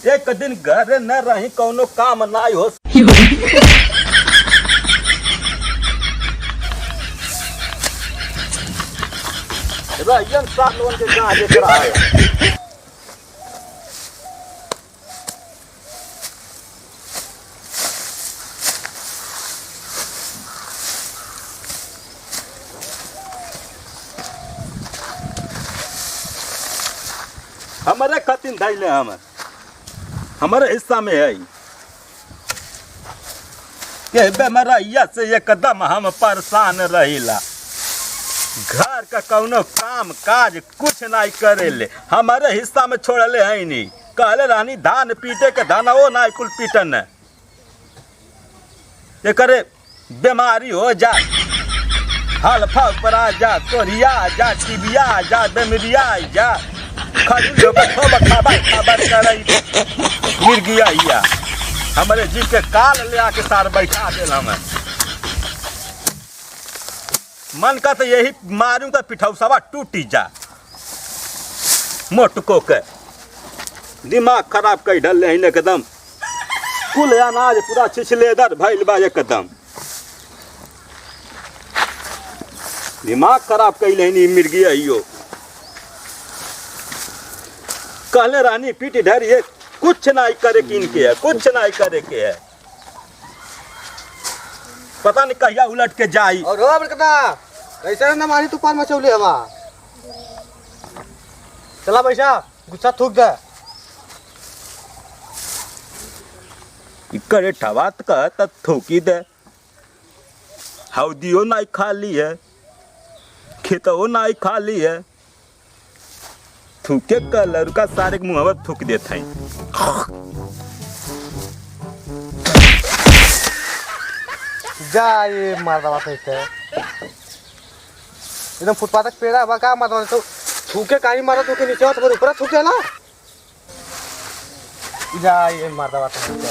एक दिन घर न रही कौनो काम ना हो। रहियन साथ लोगन के गाँव देख रहा है। हमारे खातिर धैले हमारे हिस्सा में है के बेमरैया से एकदम हम परेशान रहिला। घर का कौनो काम काज कुछ नहीं करेले, हमारे हिस्सा में छोड़ले है नहीं। कहले रानी धान पीटे के धनवो नहीं कुल पीटन ये करे बीमारी हो जा, हल्फा पर आ जा, तोरिया जा, टीबिया जा, बेमरिया जा, मिर गया हिया हमारे जीव के काल ले आके सार बैठा देला हमें। मन का तो यही मारूं तो पिठौसवा टूटी जा। मोटको के दिमाग खराब कर डले हैं एकदम, कुल अनाज पूरा छिछलेदर भइल बा एकदम, दिमाग खराब कर ले मिर गया हियो। कहले रानी पीटी धरिए कुछ नहीं करे किनके है, कुछ नहीं करे के है, पता नहीं कहिया उलट के जाई। और हो बड़कता कैसे ना मारी तूफान मचौले हवा। चला पैसा गुस्सा थूक दे। करे ठवात का तब थूकी दे, हौदियो नहीं खाली है, खेतो नहीं खाली है, थूके का लड़का सारे मुँह थूक देता है। जा ये मार दवा फेंकते एकदम फुटपाथ तक पेड़ा हवा का मार दवा तो थूके काई मारा तो के नीचे तो ऊपर थूके ना। जा ये मार दवा फेंकते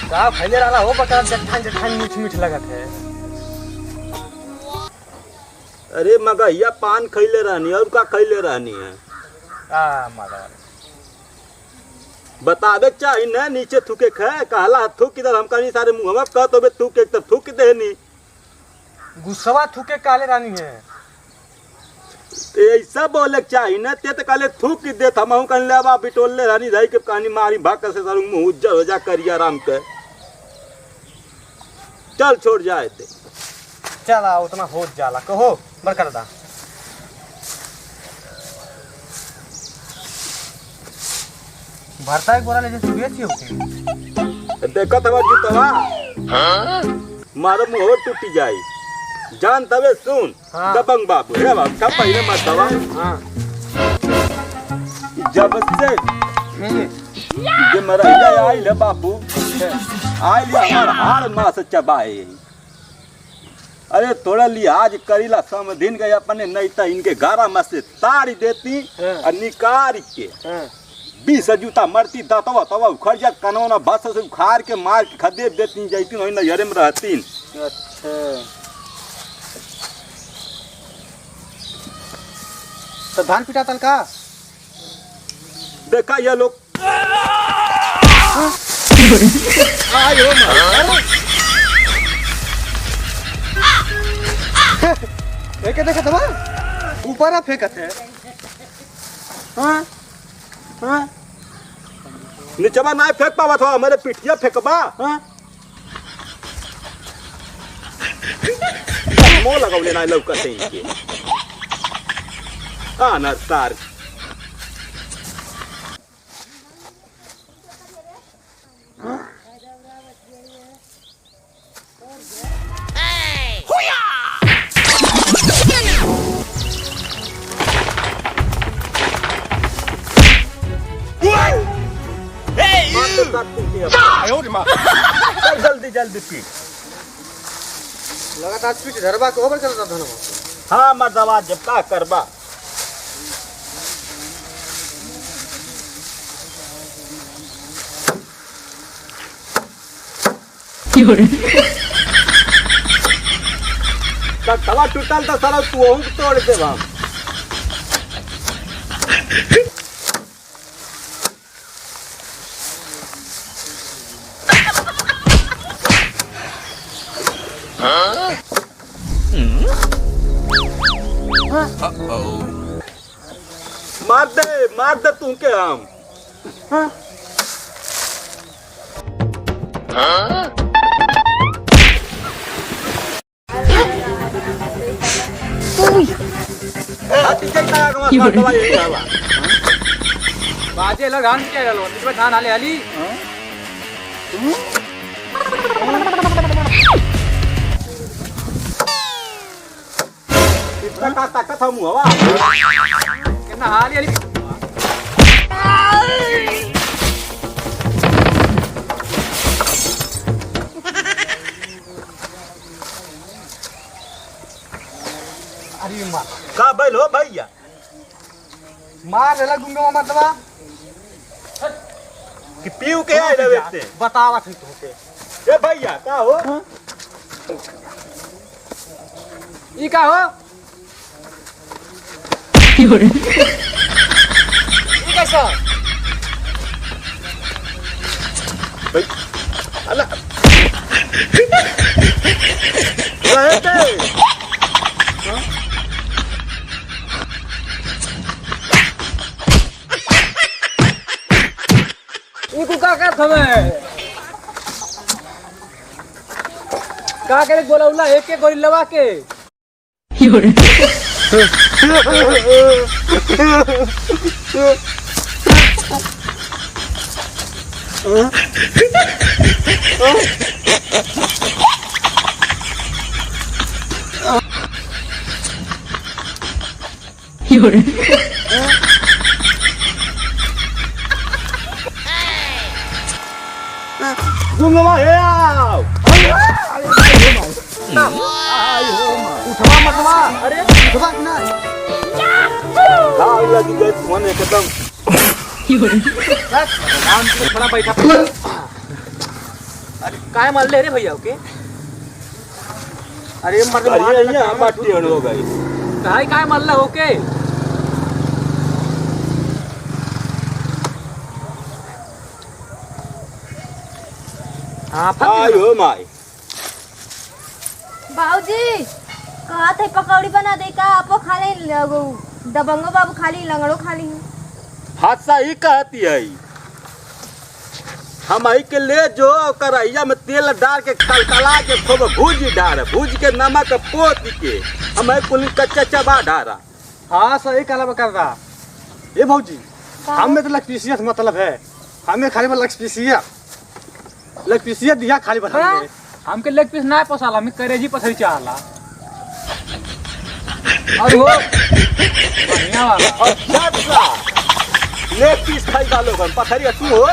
का फैले रहा हो बता जठान जठान मीठ मीठ लगत है। अरे मगहिया पान खैले रहनी और का खैले रहनी है। मारा बतावे चाहिए ना नीचे थूके खे कहला थूक इधर हम कहीं सारे मुँह में कह तो थूक एक तब थूक देनी गुस्सवा थूके काले रानी है। ऐसा बोले चाहिए ना ते तो काले थूक दे हम कहीं लेवा बिटोले रानी रही के कहानी मारी भाग से सारू मुँह उज्जर हो जा करिया आराम के चल छोड़ जाए थे। चला उतना हो जाला कहो बरकर दा भरता एक बोरा ले जैसे बेची होती देखा तब जूतवा मारो मुँह टूटी जाए जान तबे सुन। हाँ। दबंग बाबू हे बाबू सब पहले मत दवा। हाँ। जब से ये मरैया आई ले बाबू आई ले हमार हार मास चबाए। अरे थोड़ा लिहाज करीला समझिन गए अपने नहीं तो इनके गारा में से ताड़ी देती और निकाल के 20 जूता मरती दातवा तवा उखड़ जा कनौना बस से उखाड़ के मार के खदे देती जाती वही नजरे में रहती। अच्छा तो धान पिटा तल का देखा ये लोग देखे देखे दबा ऊपर फेंकत है। हाँ हाँ नीचवा ना फेंक पावा था मेरे पिटिया फेंकबा। हाँ मोह लगौले ना लौकते इनके ना तार जल्दी जल्दी पीट लगातार पीट धरबा के ओवर करता धनवा। हाँ मर्दवा जब का करबा तवा टूटल तो सारा तू ओहू के तोड़ देब हम। मार दे तू के हम। बाजे लग धान के डालो इसमें धान आले आली इतना का ताकत हम हवा कितना हाली आली अरे मार का बैल हो भैया मार देला गुंगा मतलब कि पीऊ के आए रहे थे बतावा थी तोके ए भैया का हो ई का हो ई कैसा भाई अल्लाह रहते इको का हमें का करे बोलौला एक एक गोली लवा के गुंगवा हे आओ उठवा मतवा अरे उठवा ना गाव लगी गई मन एकदम नाम से बड़ा बैठा अरे काय मारले रे भैया ओके अरे मर अरे यहाँ बाटी हो गई काय मारला ओके हाँ आई हो माई बाबूजी कहा थे पकौड़ी बना दे का आपो खा ले दबंगो बाबू खा ली लंगड़ो खा ली हादसा ही कहती है हम आई के ले जो करैया में तेल डाल के कलकला के खूब भूज डाल भूज के नमक पोत के हम कुल कच्चा चबा डारा। हाँ सही काला कर रहा ये भाजी हमें तो लक्ष्मीसियत मतलब है हमें खाली लक्ष्मीसियत दिया खाली बता हमके लेग पीस ना पोसाला हमें करेजी पसरी चाहला और वो बढ़िया वाला अच्छा ले पीस खाई डालो गन पथरी तू हो